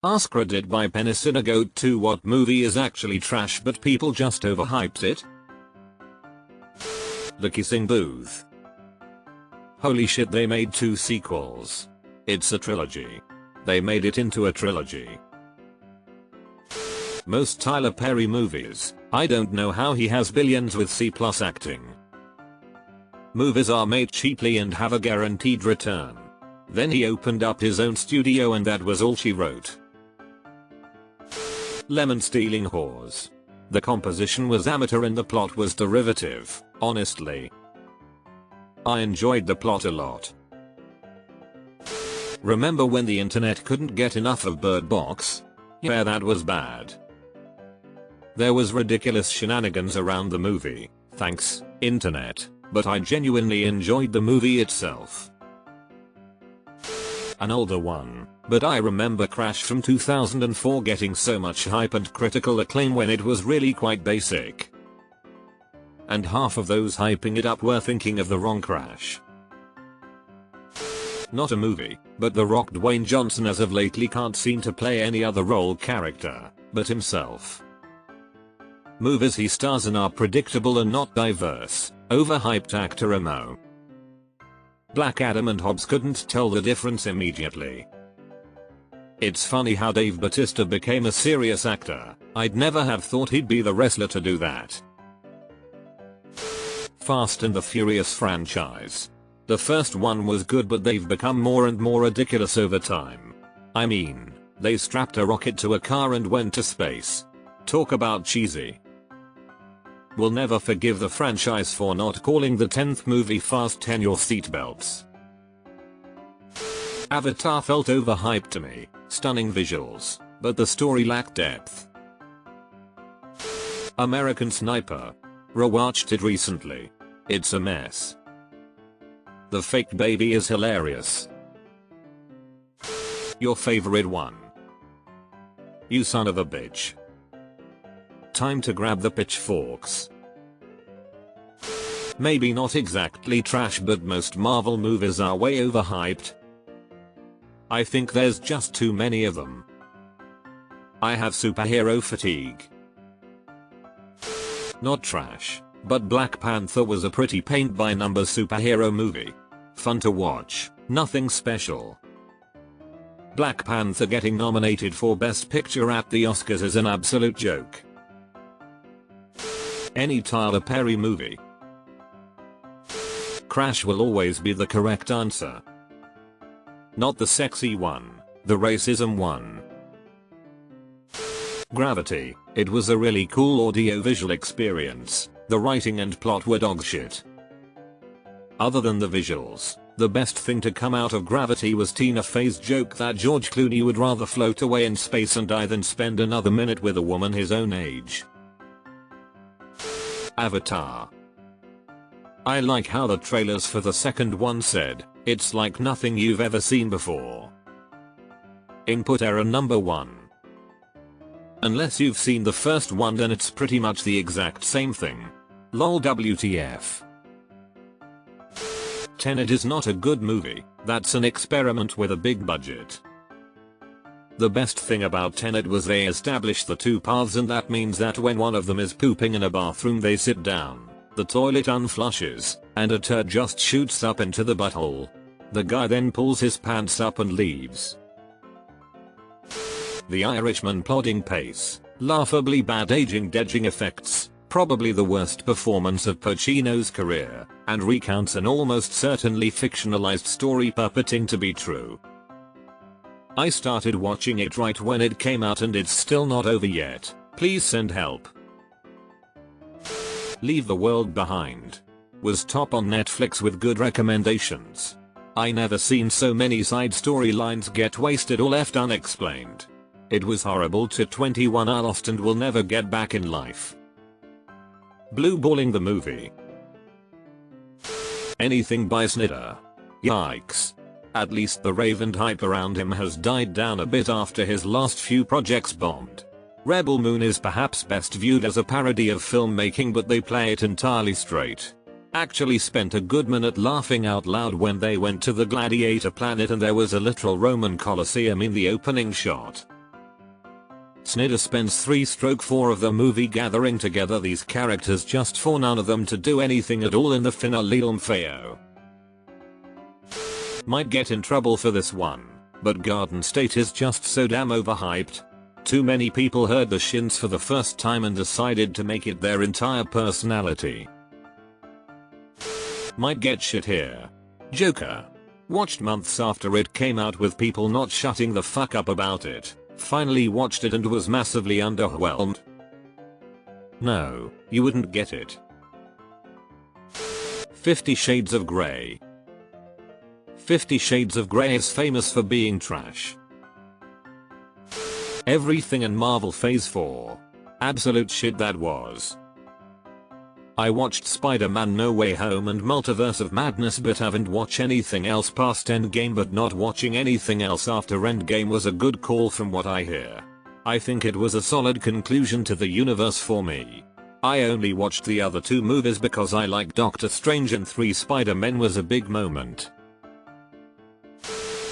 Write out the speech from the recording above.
AskReddit by Penicillin 2. What movie is actually trash but people just overhyped it? The Kissing Booth. Holy shit, they made 2 sequels. It's a trilogy. They made it into a trilogy. Most Tyler Perry movies, I don't know how he has billions with C+ acting. Movies are made cheaply and have a guaranteed return. Then he opened up his own studio and that was all she wrote. Lemon stealing whores. The composition was amateur and the plot was derivative, honestly. I enjoyed the plot a lot. Remember when the internet couldn't get enough of Bird Box? Yeah, that was bad. There was ridiculous shenanigans around the movie, thanks, internet, but I genuinely enjoyed the movie itself. An older one, but I remember Crash from 2004 getting so much hype and critical acclaim when it was really quite basic. And half of those hyping it up were thinking of the wrong Crash. Not a movie, but The Rock Dwayne Johnson as of lately can't seem to play any other role character, but himself. Movies he stars in are predictable and not diverse, overhyped actor emo. Black Adam and Hobbs couldn't tell the difference immediately. It's funny how Dave Bautista became a serious actor. I'd never have thought he'd be the wrestler to do that. Fast and the Furious franchise. The first one was good but they've become more and more ridiculous over time. I mean, they strapped a rocket to a car and went to space. Talk about cheesy. We'll never forgive the franchise for not calling the 10th movie Fasten Your Seatbelts. Avatar felt overhyped to me, stunning visuals, but the story lacked depth. American Sniper. Rewatched it recently. It's a mess. The fake baby is hilarious. Your favorite one? You son of a bitch. Time to grab the pitchforks. Maybe not exactly trash but most Marvel movies are way overhyped. I think there's just too many of them. I have superhero fatigue. Not trash, but Black Panther was a pretty paint-by-numbers superhero movie. Fun to watch, nothing special. Black Panther getting nominated for Best Picture at the Oscars is an absolute joke. Any Tyler Perry movie. Crash will always be the correct answer. Not the sexy one, the racism one. Gravity. It was a really cool audio-visual experience. The writing and plot were dog shit. Other than the visuals, the best thing to come out of Gravity was Tina Fey's joke that George Clooney would rather float away in space and die than spend another minute with a woman his own age. Avatar. I like how the trailers for the second one said, it's like nothing you've ever seen before. Input error number 1. Unless you've seen the first one then it's pretty much the exact same thing. Lol WTF. Tenet is not a good movie, that's an experiment with a big budget. The best thing about Tenet was they established the 2 paths and that means that when one of them is pooping in a bathroom they sit down, the toilet unflushes, and a turd just shoots up into the butthole. The guy then pulls his pants up and leaves. The Irishman plodding pace, laughably bad aging effects, probably the worst performance of Pacino's career, and recounts an almost certainly fictionalized story purporting to be true. I started watching it right when it came out and it's still not over yet. Please send help. Leave the World Behind. Was top on Netflix with good recommendations. I never seen so many side storylines get wasted or left unexplained. It was horrible to 21 are lost and will never get back in life. Blue balling the movie. Anything by Snyder. Yikes. At least the rave and hype around him has died down a bit after his last few projects bombed. Rebel Moon is perhaps best viewed as a parody of filmmaking but they play it entirely straight. Actually spent a good minute laughing out loud when they went to the gladiator planet and there was a literal Roman Colosseum in the opening shot. Snyder spends 3/4 of the movie gathering together these characters just for none of them to do anything at all in the finale. Fail. Might get in trouble for this one, but Garden State is just so damn overhyped. Too many people heard the shins for the first time and decided to make it their entire personality. Might get shit here. Joker. Watched months after it came out with people not shutting the fuck up about it. Finally watched it and was massively underwhelmed. No, you wouldn't get it. 50 Shades of Grey. 50 Shades of Grey is famous for being trash. Everything in Marvel Phase 4. Absolute shit that was. I watched Spider-Man No Way Home and Multiverse of Madness but haven't watched anything else past Endgame, but not watching anything else after Endgame was a good call from what I hear. I think it was a solid conclusion to the universe for me. I only watched the other two movies because I like Doctor Strange and 3 Spider-Men was a big moment.